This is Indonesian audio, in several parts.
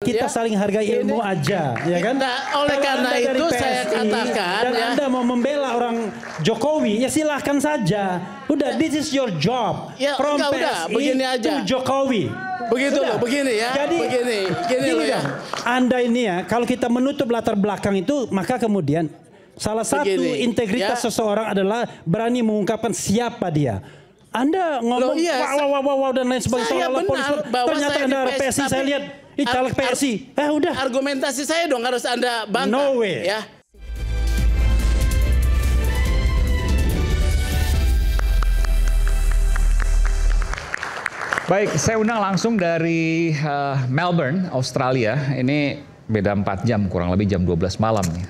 kita saling hargai ilmu aja, ya kan? Oleh karena Anda dari itu PSI, saya katakan dan ya. Anda mau membela orang Jokowi, ya silahkan saja. Udah, this is your job. Ya, From udah, PSI begini aja. to Jokowi. Begitu loh, begini ya. Jadi begini loh ya. Anda ini ya, kalau kita menutup latar belakang itu, maka kemudian salah satu integritas seseorang adalah berani mengungkapkan siapa dia. Anda ngomong wow dan lain sebagainya. Ternyata Anda PSI, saya lihat caleg PSI. Udah. Argumentasi saya dong harus Anda bantah. No way. Ya. Baik, saya undang langsung dari Melbourne, Australia. Ini beda 4 jam, kurang lebih jam 12 malam nih.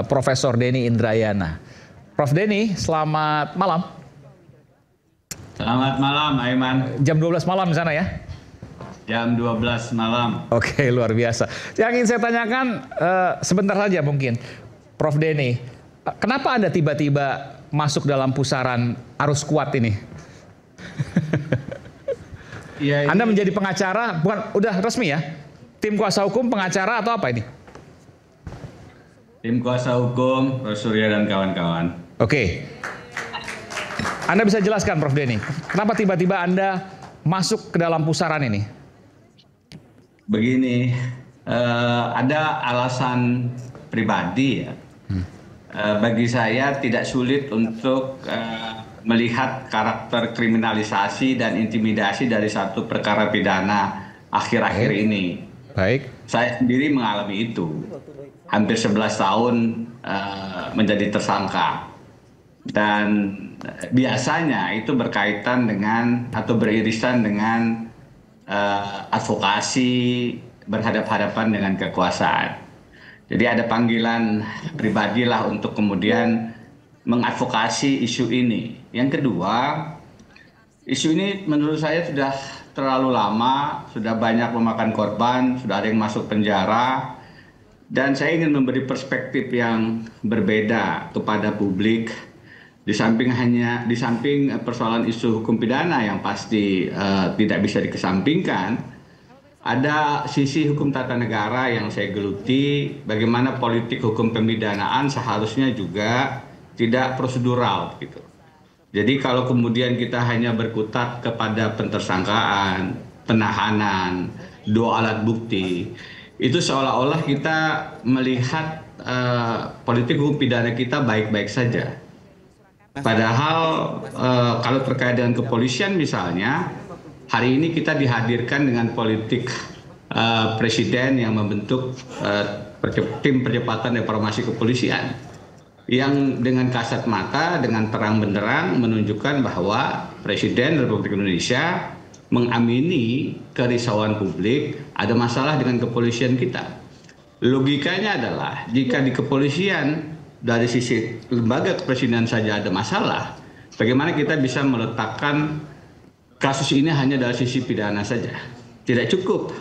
Profesor Denny Indrayana. Prof Denny, selamat malam. Selamat malam, Aiman. Jam 12 malam di sana ya? Jam 12 malam. Oke, luar biasa. Yang ingin saya tanyakan, sebentar saja mungkin. Prof Denny, kenapa Anda tiba-tiba masuk dalam pusaran arus kuat ini? Ya, Anda menjadi pengacara, bukan udah resmi ya? Tim kuasa hukum, pengacara atau apa ini? Tim kuasa hukum, Prof Surya dan kawan-kawan. Oke. Anda bisa jelaskan, Prof Denny, kenapa tiba-tiba Anda masuk ke dalam pusaran ini? Begini, ada alasan pribadi ya. Bagi saya tidak sulit untuk melihat karakter kriminalisasi dan intimidasi dari satu perkara pidana akhir-akhir ini. Baik. Saya sendiri mengalami itu. Hampir 11 tahun menjadi tersangka. Dan biasanya itu berkaitan dengan atau beririsan dengan advokasi berhadapan-hadapan dengan kekuasaan. Jadi ada panggilan pribadilah untuk kemudian mengadvokasi isu ini. Yang kedua, isu ini menurut saya sudah terlalu lama, sudah banyak memakan korban, sudah ada yang masuk penjara, dan saya ingin memberi perspektif yang berbeda kepada publik. Di samping persoalan isu hukum pidana yang pasti tidak bisa dikesampingkan, ada sisi hukum tata negara yang saya geluti, bagaimana politik hukum pemidanaan seharusnya juga tidak prosedural gitu. Jadi kalau kemudian kita hanya berkutat kepada pentersangkaan, penahanan, 2 alat bukti, itu seolah-olah kita melihat politik hukum pidana kita baik-baik saja. Padahal kalau terkait dengan kepolisian misalnya, hari ini kita dihadirkan dengan politik presiden yang membentuk tim percepatan reformasi kepolisian, yang dengan kasat mata, dengan terang benderang menunjukkan bahwa Presiden Republik Indonesia mengamini kerisauan publik, ada masalah dengan kepolisian kita. Logikanya adalah jika di kepolisian dari sisi lembaga kepresidenan saja ada masalah, bagaimana kita bisa meletakkan kasus ini hanya dari sisi pidana saja? Tidak cukup.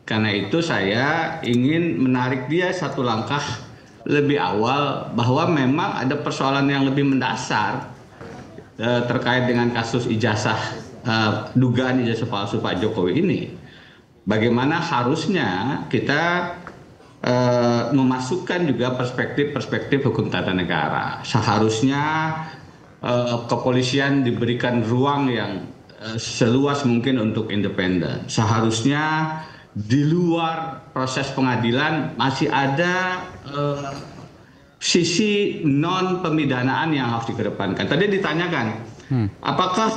Karena itu saya ingin menarik dia satu langkah lebih awal, bahwa memang ada persoalan yang lebih mendasar terkait dengan kasus ijazah, dugaan ijazah palsu Pak Jokowi ini. Bagaimana harusnya kita memasukkan juga perspektif hukum tata negara. Seharusnya kepolisian diberikan ruang yang seluas mungkin untuk independen. Seharusnya di luar proses pengadilan masih ada sisi non pemidanaan yang harus dikedepankan. Tadi ditanyakan, apakah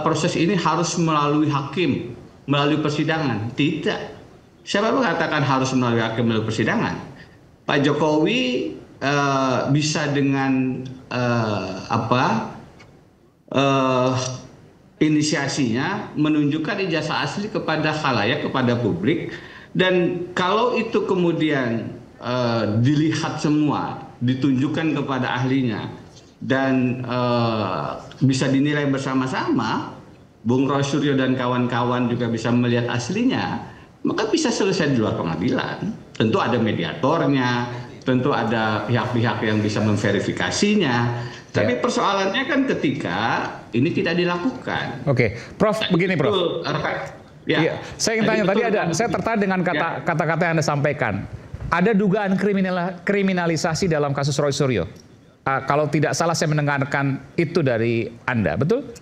proses ini harus melalui hakim, melalui persidangan? Tidak. Siapa mengatakan harus melalui hakim, melalui persidangan? Pak Jokowi bisa dengan inisiasinya menunjukkan ijazah asli kepada khalayak, kepada publik, dan kalau itu kemudian dilihat semua, ditunjukkan kepada ahlinya, dan bisa dinilai bersama-sama, Bung Roy Suryo dan kawan-kawan juga bisa melihat aslinya, maka bisa selesai di luar pengadilan. Tentu ada mediatornya, tentu ada pihak-pihak yang bisa memverifikasinya. Tapi persoalannya kan ketika ini tidak dilakukan. Oke, Prof, begini Prof. Ya. Iya. Saya ingin tanya tadi saya tertarik dengan kata-kata yang Anda sampaikan. Ada dugaan kriminalisasi dalam kasus Roy Suryo. Kalau tidak salah saya mendengarkan itu dari Anda, betul?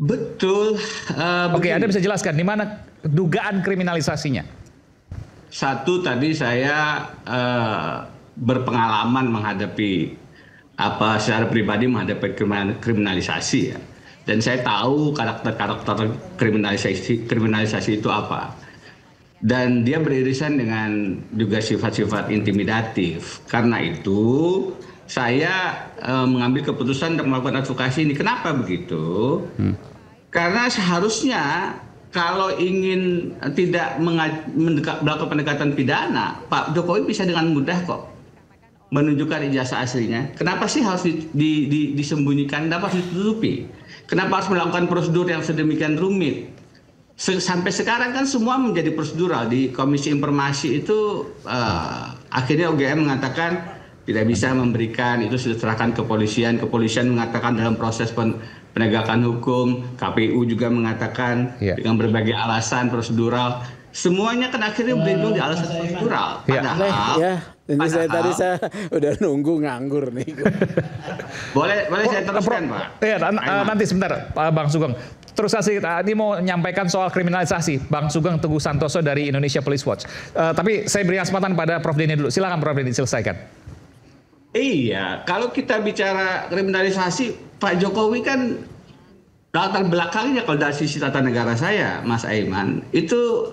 Betul. Oke, Anda bisa jelaskan di mana dugaan kriminalisasinya? Satu, tadi saya berpengalaman menghadapi secara pribadi menghadapi kriminalisasi ya. Dan saya tahu karakter kriminalisasi itu apa. Dan dia beririsan dengan juga sifat-sifat intimidatif. Karena itu saya mengambil keputusan untuk melakukan advokasi ini. Kenapa begitu? Karena seharusnya kalau ingin tidak melakukan pendekatan pidana, Pak Jokowi bisa dengan mudah kok menunjukkan ijazah aslinya. Kenapa sih harus disembunyikan? Kenapa harus ditutupi? Kenapa harus melakukan prosedur yang sedemikian rumit? Sampai sekarang kan semua menjadi prosedural. Di Komisi Informasi itu akhirnya UGM mengatakan tidak bisa memberikan, itu sudah serahkan kepolisian. Kepolisian mengatakan dalam proses penegakan hukum. KPU juga mengatakan dengan berbagai alasan prosedural. Semuanya kan akhirnya berlindung di alasan prosedural. Padahal, ini saya udah nunggu nganggur nih. boleh saya teruskan, Pak? Iya, nanti sebentar, Bang Sugeng. Terus saya ini mau menyampaikan soal kriminalisasi. Bang Sugeng Teguh Santoso dari Indonesia Police Watch. Tapi saya beri kesempatan pada Prof Denny dulu. Silakan Prof Denny, selesaikan. Iya, kalau kita bicara kriminalisasi, Pak Jokowi kan latar belakangnya kalau dari sisi tata negara saya, Mas Aiman, itu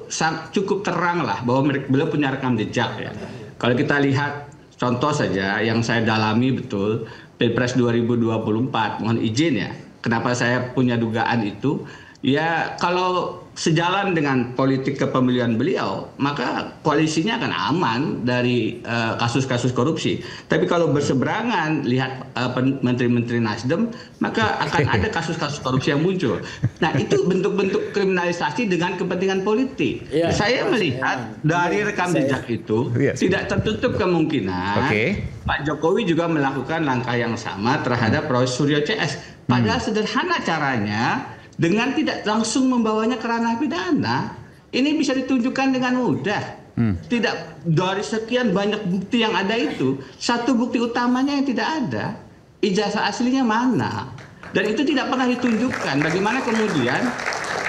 cukup terang lah bahwa beliau punya rekam jejak ya. Kalau kita lihat contoh saja yang saya dalami betul, Pilpres 2024, mohon izin ya, kenapa saya punya dugaan itu, ya kalau sejalan dengan politik kepemilian beliau, maka koalisinya akan aman dari kasus-kasus korupsi. Tapi kalau berseberangan, lihat menteri-menteri Nasdem, maka akan ada kasus-kasus korupsi yang muncul. Nah, itu bentuk-bentuk kriminalisasi dengan kepentingan politik. Saya melihat dari rekam jejak itu tidak tertutup kemungkinan Pak Jokowi juga melakukan langkah yang sama terhadap Roy Suryo CS. Padahal sederhana caranya, dengan tidak langsung membawanya ke ranah pidana, ini bisa ditunjukkan dengan mudah. Tidak, dari sekian banyak bukti yang ada itu, satu bukti utamanya yang tidak ada, ijazah aslinya mana? Dan itu tidak pernah ditunjukkan. Bagaimana kemudian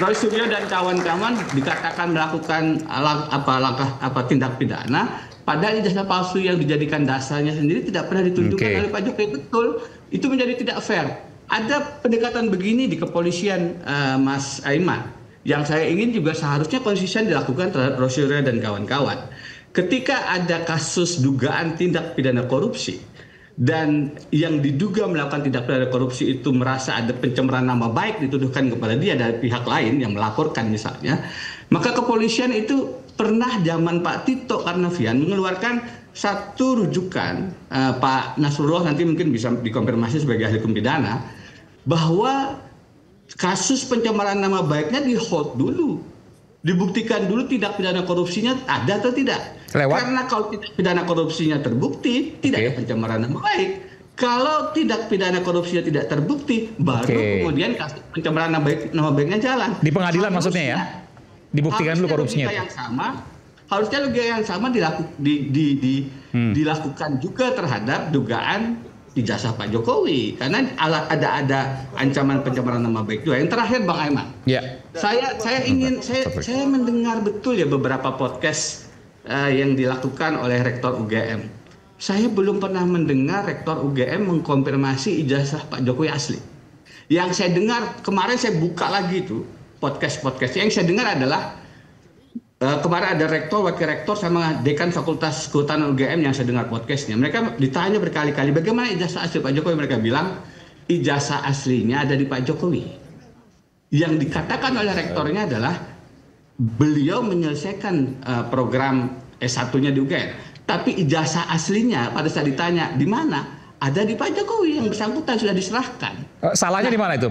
Roy Suryo dan kawan-kawan dikatakan melakukan tindak pidana, padahal ijazah palsu yang dijadikan dasarnya sendiri tidak pernah ditunjukkan oleh Pak Jokowi. Betul, itu menjadi tidak fair. Ada pendekatan begini di kepolisian, Mas Aiman, yang saya ingin juga seharusnya konsisten dilakukan terhadap Roy Suryo dan kawan-kawan. Ketika ada kasus dugaan tindak pidana korupsi dan yang diduga melakukan tindak pidana korupsi itu merasa ada pencemaran nama baik dituduhkan kepada dia dari pihak lain yang melaporkan misalnya, maka kepolisian itu pernah zaman Pak Tito Karnavian mengeluarkan satu rujukan, Pak Nasrullah nanti mungkin bisa dikonfirmasi sebagai ahli hukum pidana, bahwa kasus pencemaran nama baiknya di hold dulu, dibuktikan dulu tindak pidana korupsinya ada atau tidak. Karena kalau tindak pidana korupsinya terbukti, tidak ada pencemaran nama baik. Kalau tindak pidana korupsinya tidak terbukti, baru kemudian kasus pencemaran nama baiknya jalan. Di pengadilan maksudnya ya? Dibuktikan dulu korupsinya. Harusnya logika yang sama dilakukan juga terhadap dugaan ijazah Pak Jokowi, karena ada ancaman pencemaran nama baik juga. Yang terakhir, Bang Aiman, saya mendengar betul ya beberapa podcast yang dilakukan oleh Rektor UGM. Saya belum pernah mendengar Rektor UGM mengkonfirmasi ijazah Pak Jokowi asli. Yang saya dengar kemarin, saya buka lagi itu podcast yang saya dengar adalah kemarin ada rektor, wakil rektor sama dekan Fakultas Kehutanan UGM yang saya dengar podcastnya. Mereka ditanya berkali-kali bagaimana ijazah asli Pak Jokowi. Mereka bilang ijazah aslinya ada di Pak Jokowi. Yang dikatakan oleh rektornya adalah beliau menyelesaikan program S1-nya di UGM. Tapi ijazah aslinya pada saat ditanya di mana, ada di Pak Jokowi, yang bersangkutan sudah diserahkan. Salahnya di mana itu,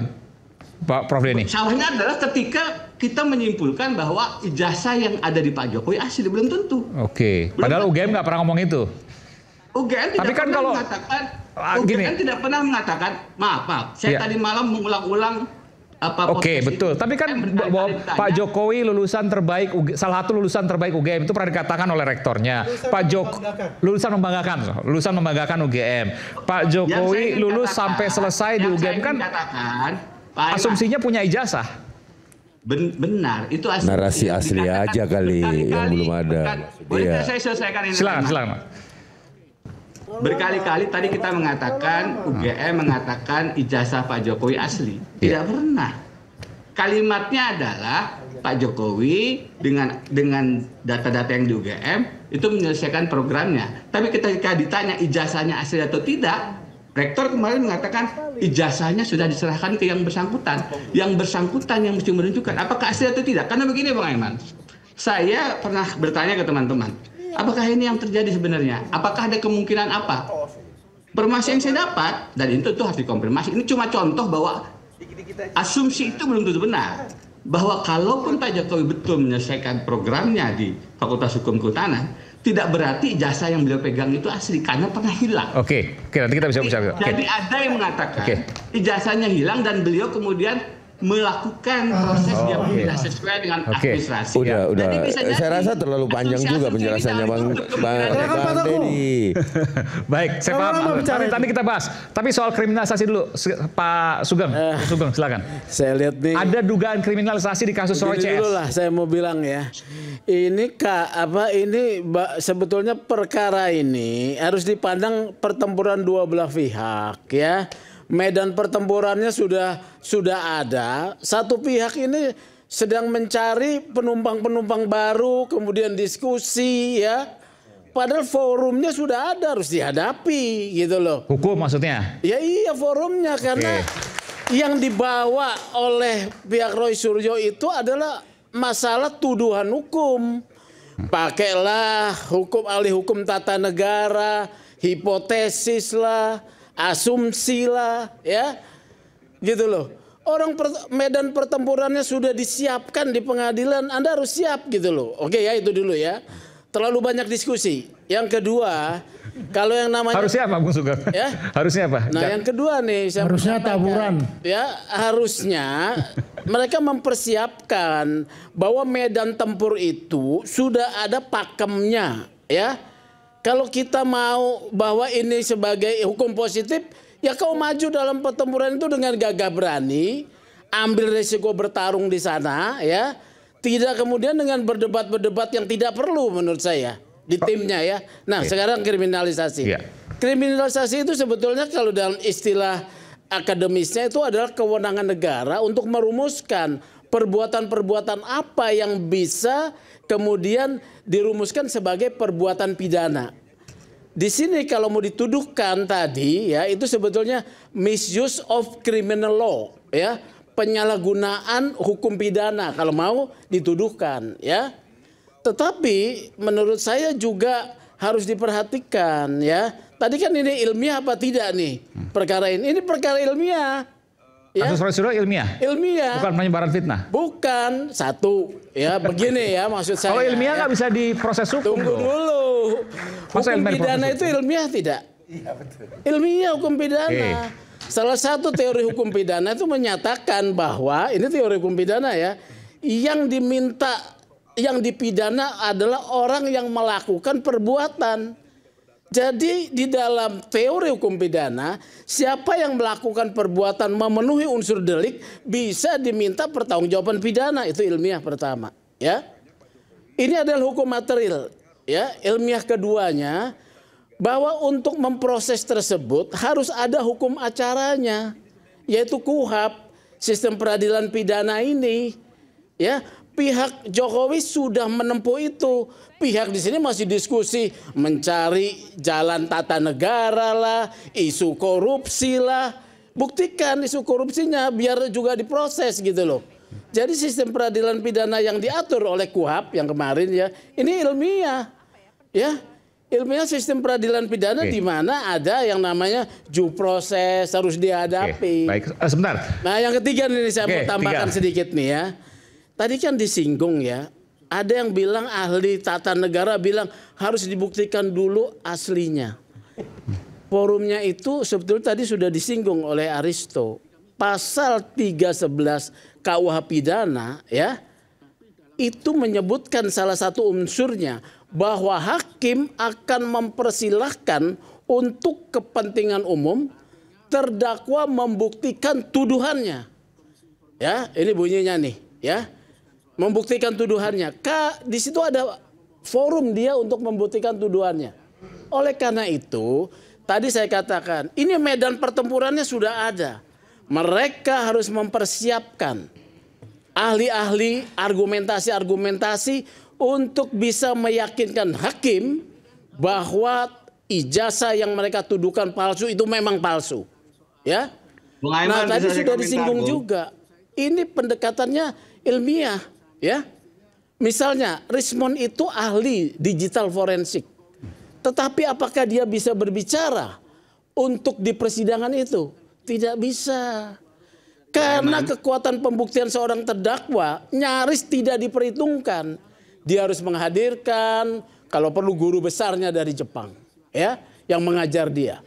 Pak Prof Denny? Salahnya adalah ketika kita menyimpulkan bahwa ijazah yang ada di Pak Jokowi asli, belum tentu. Padahal UGM nggak pernah ngomong itu. UGM tidak pernah mengatakan. UGM tidak pernah mengatakan. Maaf. Saya tadi malam mengulang-ulang Oke, betul. Tapi kan bahwa Pak Jokowi lulusan terbaik, salah satu lulusan terbaik UGM itu pernah dikatakan oleh rektornya. Lulusan membanggakan UGM. Pak Jokowi lulus sampai selesai di UGM kan asumsinya punya ijazah. Benar, itu asli. Narasi asli aja kali yang belum ada. Boleh saya selesaikan ini? Silakan. Berkali-kali tadi kita mengatakan, UGM mengatakan ijazah Pak Jokowi asli. Tidak pernah. Kalimatnya adalah Pak Jokowi dengan data-data yang di UGM itu menyelesaikan programnya. Tapi ketika ditanya ijazahnya asli atau tidak, rektor kemarin mengatakan ijazahnya sudah diserahkan ke yang bersangkutan. Yang bersangkutan yang mesti menunjukkan apakah asli atau tidak. Karena begini Bang Aiman, saya pernah bertanya ke teman-teman, apakah ini yang terjadi sebenarnya? Apakah ada kemungkinan apa? Informasi yang saya dapat, dan itu harus dikonfirmasi. Ini cuma contoh bahwa asumsi itu belum tentu benar. Bahwa kalaupun Pak Jokowi betul menyelesaikan programnya di Fakultas Hukum Kehutanan, tidak berarti ijazah yang beliau pegang itu asli, karena pernah hilang. Oke, nanti kita bisa bicara. Jadi ada yang mengatakan ijazahnya hilang dan beliau kemudian melakukan proses yang tidak sesuai dengan administrasi. Udah. Saya rasa terlalu panjang juga penjelasannya Bang Denny. Baik, saya paham. Nanti kita bahas. Tapi soal kriminalisasi dulu, Pak Sugeng. Silakan. Saya lihat nih. Ada dugaan kriminalisasi di kasus Roy CS. Dulu lah saya mau bilang ya. Ini sebetulnya perkara ini harus dipandang pertempuran dua belah pihak ya. Medan pertempurannya sudah ada. Satu pihak ini sedang mencari penumpang-penumpang baru, kemudian diskusi ya. Padahal forumnya sudah ada, harus dihadapi gitu loh. Hukum maksudnya? Ya iya forumnya, karena yang dibawa oleh pihak Roy Suryo itu adalah masalah tuduhan hukum. Pakailah ahli hukum tata negara, hipotesis lah, asumsi lah, ya, gitu loh. Medan pertempurannya sudah disiapkan di pengadilan, Anda harus siap gitu loh. Oke ya, itu dulu ya. Terlalu banyak diskusi. Yang kedua, kalau yang namanya harusnya apa, Bung Sugeng? Ya? Harusnya apa? Nah, yang kedua nih, harusnya taburan. Ya, harusnya mereka mempersiapkan bahwa medan tempur itu sudah ada pakemnya, ya. Kalau kita mau bahwa ini sebagai hukum positif, ya kau maju dalam pertempuran itu dengan gagah berani, ambil resiko bertarung di sana, ya. Tidak kemudian dengan berdebat-berdebat yang tidak perlu menurut saya di timnya ya. Nah, sekarang kriminalisasi. Kriminalisasi itu sebetulnya kalau dalam istilah akademisnya itu adalah kewenangan negara untuk merumuskan perbuatan-perbuatan apa yang bisa kemudian dirumuskan sebagai perbuatan pidana. Di sini kalau mau dituduhkan tadi ya, itu sebetulnya misuse of criminal law ya, penyalahgunaan hukum pidana kalau mau dituduhkan ya. Tetapi menurut saya juga harus diperhatikan ya. Tadi kan ini ilmiah apa tidak nih perkara ini? Ini perkara ilmiah. Ya. Kasus Roy Suryo ilmiah? Ilmiah. Bukan penyebaran fitnah? Bukan. Satu. Ya begini ya maksud saya. Kalau ilmiah nggak bisa diproses hukum. Tunggu dulu. Hukum pidana itu ilmiah tidak? Iya betul. Ilmiah hukum pidana. Salah satu teori hukum pidana itu menyatakan bahwa, ini teori hukum pidana ya, yang dipidana adalah orang yang melakukan perbuatan. Jadi di dalam teori hukum pidana, siapa yang melakukan perbuatan memenuhi unsur delik bisa diminta pertanggungjawaban pidana. Itu ilmiah pertama, ya. Ini adalah hukum material, ya. Ilmiah keduanya bahwa untuk memproses tersebut harus ada hukum acaranya, yaitu KUHP, sistem peradilan pidana ini, ya. Pihak Jokowi sudah menempuh itu. Pihak di sini masih diskusi mencari jalan tata negara lah, isu korupsi lah. Buktikan isu korupsinya biar juga diproses gitu loh. Jadi sistem peradilan pidana yang diatur oleh KUHP yang kemarin ya, ini ilmiah. Ya. Ilmiah sistem peradilan pidana di mana ada yang namanya due process harus dihadapi. Baik, sebentar. Nah, yang ketiga nih saya mau tambahkan sedikit nih ya. Tadi kan disinggung ya, ada yang bilang ahli tata negara bilang harus dibuktikan dulu aslinya. Forumnya itu sebetulnya tadi sudah disinggung oleh Aristo. pasal 311 KUH pidana ya, itu menyebutkan salah satu unsurnya bahwa hakim akan mempersilahkan untuk kepentingan umum terdakwa membuktikan tuduhannya. Ya, ini bunyinya nih, ya. Membuktikan tuduhannya. Di situ ada forum dia untuk membuktikan tuduhannya. Oleh karena itu, tadi saya katakan, ini medan pertempurannya sudah ada. Mereka harus mempersiapkan ahli-ahli, argumentasi-argumentasi untuk bisa meyakinkan hakim bahwa ijazah yang mereka tuduhkan palsu itu memang palsu. Ya. Nah, tadi sudah disinggung juga. Ini pendekatannya ilmiah, ya. Misalnya, Rismond itu ahli digital forensik. Tetapi apakah dia bisa berbicara untuk di persidangan itu? Tidak bisa. Karena kekuatan pembuktian seorang terdakwa nyaris tidak diperhitungkan. Dia harus menghadirkan kalau perlu guru besarnya dari Jepang, ya, yang mengajar dia.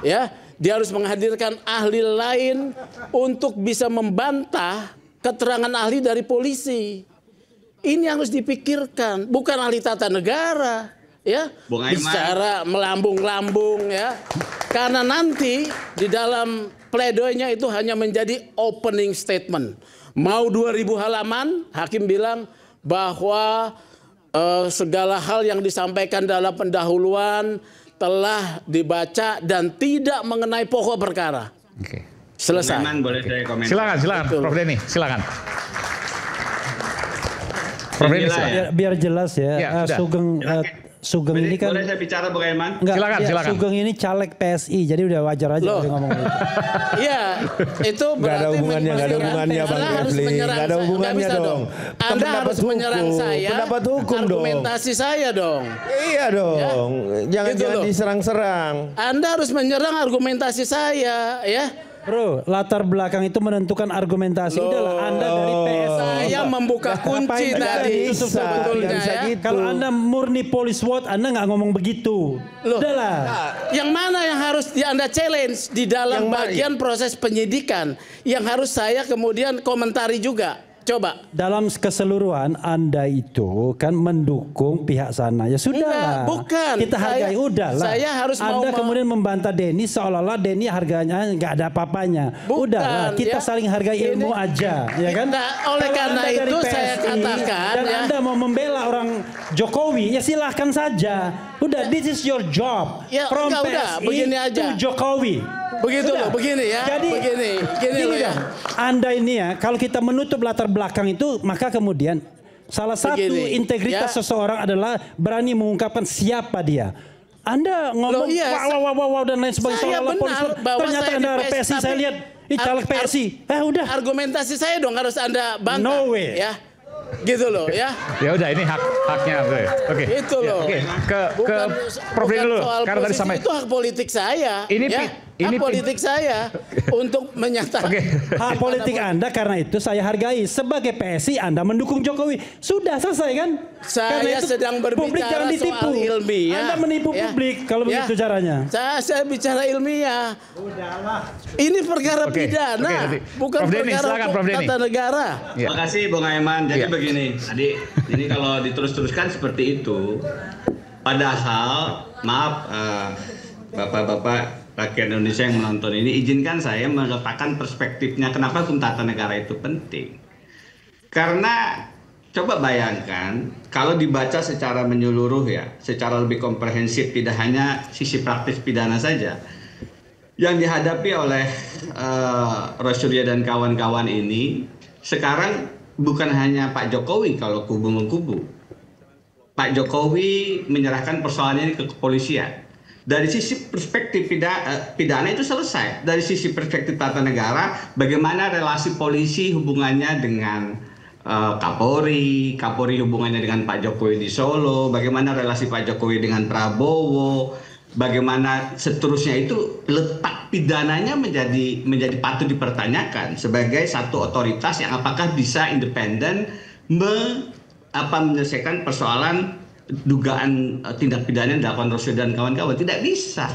Ya, dia harus menghadirkan ahli lain untuk bisa membantah keterangan ahli dari polisi. Ini harus dipikirkan, bukan ahli tata negara. Ya, bicara melambung-lambung ya, karena nanti di dalam pledoinya itu hanya menjadi opening statement. Mau 2000 halaman, hakim bilang bahwa segala hal yang disampaikan dalam pendahuluan telah dibaca dan tidak mengenai pokok perkara. Oke. Selesai. Boleh saya komentar? Silakan, Prof Denny, silakan. Prof Denny, biar jelas ya, Sugeng ini kan. Boleh saya bicara Bung Aiman? Silakan. Sugeng ini caleg PSI, jadi udah wajar aja dia ngomong gitu. Iya, itu berarti Nggak ada hubungannya Bang Kefli. Nggak ada hubungannya dong. Anda harus menyerang saya. Pendapat hukum dong. Argumentasi saya dong. Iya dong. Jangan diserang-serang. Anda harus menyerang argumentasi saya, ya. Bro, latar belakang itu menentukan argumentasi. Udahlah, Anda dari PSI. Saya membuka kunci tadi sebetulnya ya. Gitu. Kalau Anda murni police SWAT, Anda nggak ngomong begitu. Udahlah. Yang mana yang harus Anda challenge di dalam bagian proses penyidikan yang harus saya kemudian komentari juga. Coba. Dalam keseluruhan Anda itu kan mendukung pihak sana. Ya sudahlah. Bukan. Kita hargai udahlah. Saya harus Anda kemudian membantah Denny seolah-olah Denny harganya nggak ada apa-apanya. Udahlah, kita saling hargai ilmu aja, ya kan? Oleh karena itu PSI, saya katakan dan Anda mau membela orang Jokowi, ya silahkan saja. Udah, this is your job. Ya, from PSI begini aja. to Jokowi. Begitu loh, begini ya. Jadi begini loh ya. Anda ini ya, kalau kita menutup latar belakang itu, maka kemudian salah satu integritas seseorang adalah berani mengungkapkan siapa dia. Anda ngomong wow dan lain sebagainya seolah-olah polisi. Ternyata Anda PSI, saya lihat caleg PSI. Udah. Argumentasi saya dong harus Anda bantah. No way. Ya. Gitu loh ya. Ya udah, ini haknya. Oke. Itu loh. Oke. Ke Prof Denny dulu. Karena tadi sampai itu hak politik saya. Hak politik saya untuk menyatakan. Hak politik Anda, karena itu saya hargai. Sebagai PSI Anda mendukung Jokowi. Sudah selesai kan? Saya sedang berbicara soal ilmiah. Anda menipu publik kalau begitu caranya. Saya bicara ilmiah. Udahlah. Ini perkara pidana, bukan perkara tata negara. Terima kasih Bung Aiman. Jadi begini, tadi ini kalau diterus-teruskan seperti itu, padahal maaf Bapak-bapak rakyat Indonesia yang menonton ini, izinkan saya meletakkan perspektifnya kenapa hukum tata negara itu penting. Karena coba bayangkan kalau dibaca secara menyeluruh ya, secara lebih komprehensif, tidak hanya sisi praktis pidana saja. Yang dihadapi oleh Rosyurya dan kawan-kawan ini sekarang bukan hanya Pak Jokowi kalau kubu-mengkubu. Pak Jokowi menyerahkan persoalan ini ke kepolisian. Dari sisi perspektif pidana itu selesai. Dari sisi perspektif tata negara, bagaimana relasi polisi hubungannya dengan Kapolri hubungannya dengan Pak Jokowi di Solo, bagaimana relasi Pak Jokowi dengan Prabowo, bagaimana seterusnya, itu letak pidananya menjadi patut dipertanyakan sebagai satu otoritas yang apakah bisa independen menyelesaikan persoalan dugaan tindak pidana yang dilakukan Rosyurya dan kawan-kawan. Tidak bisa.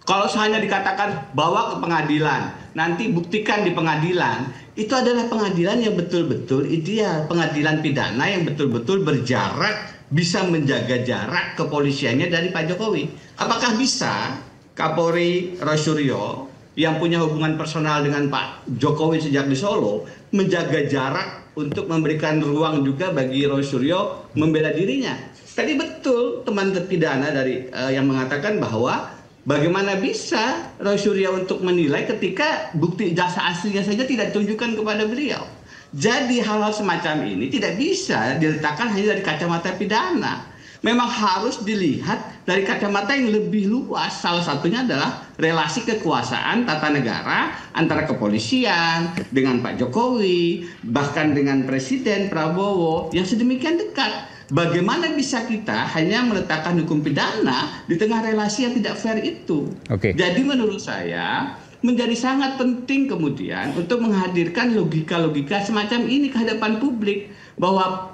Kalau hanya dikatakan bawa ke pengadilan, nanti buktikan di pengadilan, itu adalah pengadilan yang betul-betul ideal, pengadilan pidana yang betul-betul berjarak, bisa menjaga jarak kepolisiannya dari Pak Jokowi. Apakah bisa Kapolri Roy Suryo yang punya hubungan personal dengan Pak Jokowi sejak di Solo menjaga jarak untuk memberikan ruang juga bagi Roy Suryo membela dirinya? Tadi betul teman terpidana dari yang mengatakan bahwa bagaimana bisa Roy Suryo untuk menilai ketika bukti ijazah aslinya saja tidak ditunjukkan kepada beliau. Jadi hal-hal semacam ini tidak bisa diletakkan hanya dari kacamata pidana. Memang harus dilihat dari kacamata yang lebih luas. Salah satunya adalah relasi kekuasaan tata negara antara kepolisian dengan Pak Jokowi, bahkan dengan Presiden Prabowo yang sedemikian dekat. Bagaimana bisa kita hanya meletakkan hukum pidana di tengah relasi yang tidak fair itu? Jadi menurut saya menjadi sangat penting kemudian untuk menghadirkan logika-logika semacam ini ke hadapan publik, bahwa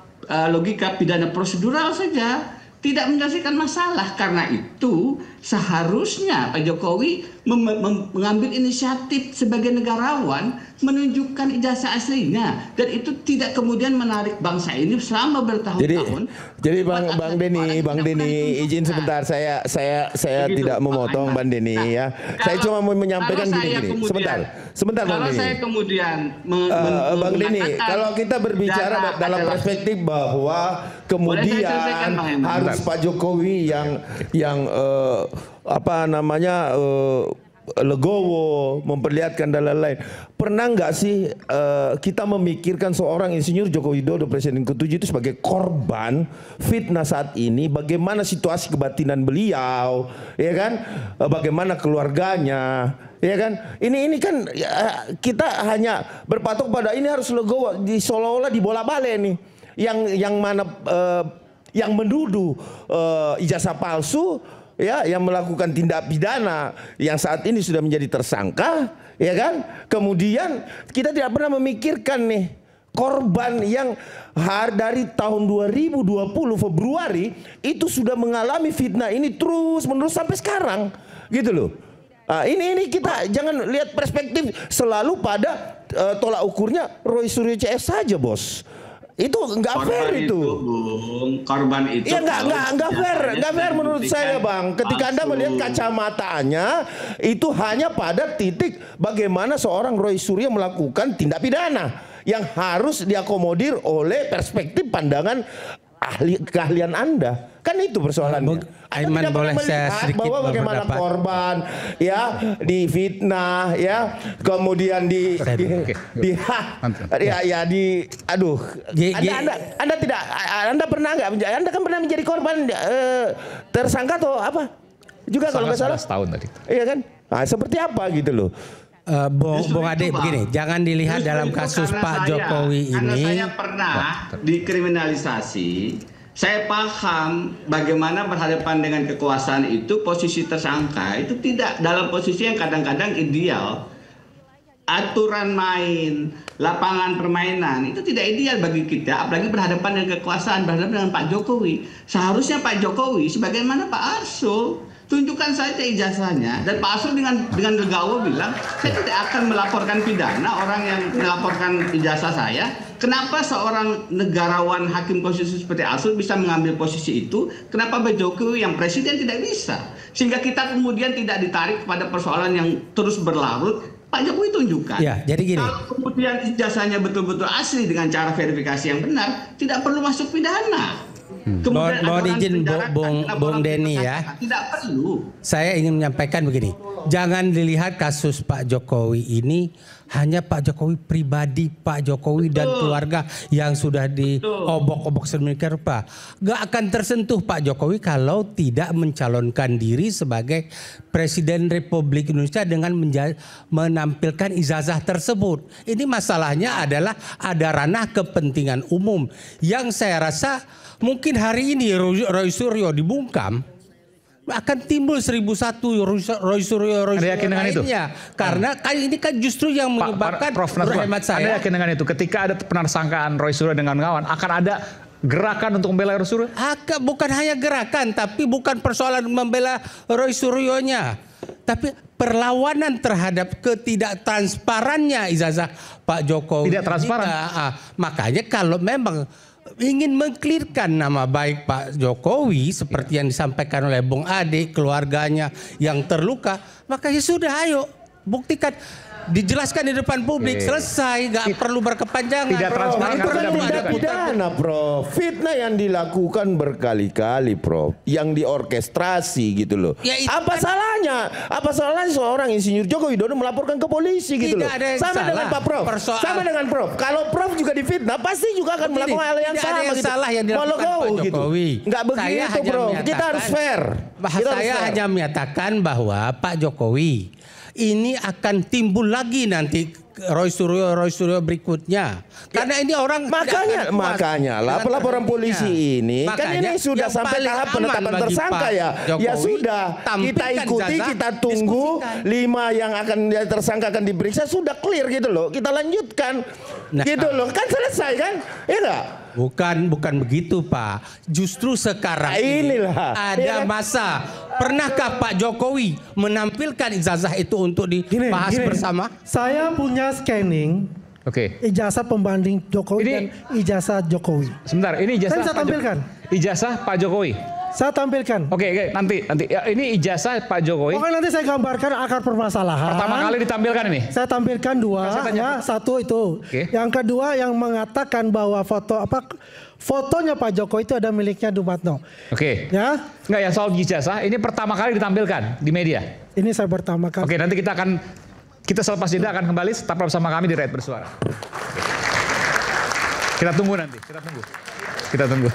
logika pidana prosedural saja tidak menyelesaikan masalah. Karena itu seharusnya Pak Jokowi mengambil inisiatif sebagai negarawan menunjukkan ijazah aslinya, dan itu tidak kemudian menarik bangsa ini selama bertahun-tahun. Jadi Bang Denny, izin sebentar, saya tidak memotong Bang Denny ya. Saya cuma mau menyampaikan gini. Sebentar Bang Denny. Saya kemudian Bang Denny, kalau kita berbicara dalam perspektif bahwa kemudian harus Pak Jokowi yang legowo, memperlihatkan dan lain-lain. Pernah nggak sih kita memikirkan seorang Insinyur Joko Widodo, Presiden ke-7 itu sebagai korban fitnah saat ini? Bagaimana situasi kebatinan beliau, ya kan? Bagaimana keluarganya, ya kan? Ini kan kita hanya berpatok pada ini harus legowo, seolah-olah di bola balik nih. Yang mana yang menuduh ijazah palsu, ya, yang melakukan tindak pidana yang saat ini sudah menjadi tersangka, ya kan? Kemudian kita tidak pernah memikirkan nih korban yang dari tahun 2020 Februari itu sudah mengalami fitnah ini terus menerus sampai sekarang, gitu loh. Ini kita jangan lihat perspektif selalu pada tolak ukurnya Roy Suryo CS saja, bos. Itu nggak fair itu. Korban itu. Ya nggak fair menurut saya, Bang. Ketika Anda melihat kacamatanya itu hanya pada titik bagaimana seorang Roy Suryo melakukan tindak pidana yang harus diakomodir oleh perspektif pandangan keahlian Anda. Kan itu persoalannya. Aiman, boleh saya sedikit bahwa bagaimana korban ya difitnah, ya kemudian Anda pernah nggak, Anda kan pernah menjadi korban tersangka atau apa juga kalau nggak salah 11 tahun tadi, iya kan? Nah, seperti apa gitu loh. Bung Ade, begini, jangan dilihat dalam kasus Pak Jokowi ini. Karena saya pernah dikriminalisasi. Saya paham bagaimana berhadapan dengan kekuasaan itu, posisi tersangka itu tidak dalam posisi yang kadang-kadang ideal. Aturan main, lapangan permainan itu tidak ideal bagi kita, apalagi berhadapan dengan kekuasaan, berhadapan dengan Pak Jokowi. Seharusnya Pak Jokowi sebagaimana Pak Arsul, tunjukkan saja ijazahnya, dan Pak Arsul dengan legowo bilang, saya tidak akan melaporkan pidana orang yang melaporkan ijazah saya. Kenapa seorang negarawan hakim konstitusi seperti Arsul bisa mengambil posisi itu? Kenapa Pak Jokowi yang presiden tidak bisa? Sehingga kita kemudian tidak ditarik pada persoalan yang terus berlarut. Pak Jokowi tunjukkan. Ya, jadi gini. Kalau kemudian ijazahnya betul-betul asli dengan cara verifikasi yang benar, tidak perlu masuk pidana. Mohon izin Bung Denny ya. Tidak perlu. Saya ingin menyampaikan begini. Jangan dilihat kasus Pak Jokowi ini hanya Pak Jokowi pribadi, Pak Jokowi dan keluarga yang sudah diobok-obok sedemikian rupa. Gak akan tersentuh Pak Jokowi kalau tidak mencalonkan diri sebagai Presiden Republik Indonesia dengan menampilkan ijazah tersebut. Ini masalahnya adalah ada ranah kepentingan umum yang saya rasa mungkin hari ini Roy Suryo dibungkam akan timbul 1001 Roy Suryo lainnya. Karena kan ini kan justru yang menyebabkan hemat saya. Anda yakin dengan itu? Ketika ada penersangkaan Roy Suryo dengan kawan, akan ada gerakan untuk membela Roy Suryo? Bukan hanya gerakan, tapi bukan persoalan membela Roy Suryonya. Tapi perlawanan terhadap ketidaktransparannya ijazah Pak Jokowi. Tidak transparan. Makanya kalau memang ingin mengklirkan nama baik Pak Jokowi seperti yang disampaikan oleh Bung Ade, keluarganya yang terluka, maka ya sudah, ayo buktikan. Dijelaskan di depan publik, selesai, nggak perlu berkepanjangan. Tidak transparan, itu kan tindak pidana, Prof. Fitnah yang dilakukan berkali-kali, Prof. Yang diorkestrasi gitu loh. Ya, apa salahnya? Apa salahnya seorang Insinyur Joko Widodo melaporkan ke polisi gitu loh? Sama dengan Pak Prof. Sama dengan Prof. Kalau Prof juga difitnah, pasti juga akan melakukan hal yang sama gitu. Salah yang dilakukan Pak Jokowi. Nggak begitu, Prof. Kita harus fair. Saya hanya menyatakan bahwa Pak Jokowi ini akan timbul lagi nanti Roy Suryo berikutnya. Karena ini orang makanya lah pelaporan polisi ini kan ini sudah sampai tahap penetapan tersangka ya. Ya sudah, kita ikuti, kita tunggu 5 yang akan tersangka akan diperiksa, sudah clear gitu loh. Kita lanjutkan. Gitu loh. Kan selesai kan? Iya enggak? Bukan begitu, Pak. Justru sekarang ini ada masa. Pernahkah Pak Jokowi menampilkan ijazah itu untuk dibahas bersama? Saya punya scanning ijazah pembanding Jokowi dan ijazah Jokowi. Sebentar, ini ijazah saya bisa tampilkan. Ijazah Pak Jokowi. Saya tampilkan. Oke, nanti. Ya, ini ijazah Pak Jokowi. Oke, nanti saya gambarkan akar permasalahan. Pertama kali ditampilkan ini. Saya tampilkan 2, ya, 1 itu. Yang kedua yang mengatakan bahwa fotonya Pak Jokowi itu ada miliknya Dumatno. Ya. Enggak ya, soal ijazah ini pertama kali ditampilkan di media. Ini saya pertama kali. Oke, nanti kita selepas jeda akan kembali tetap bersama kami di Rakyat Bersuara. Kita tunggu nanti, kita tunggu.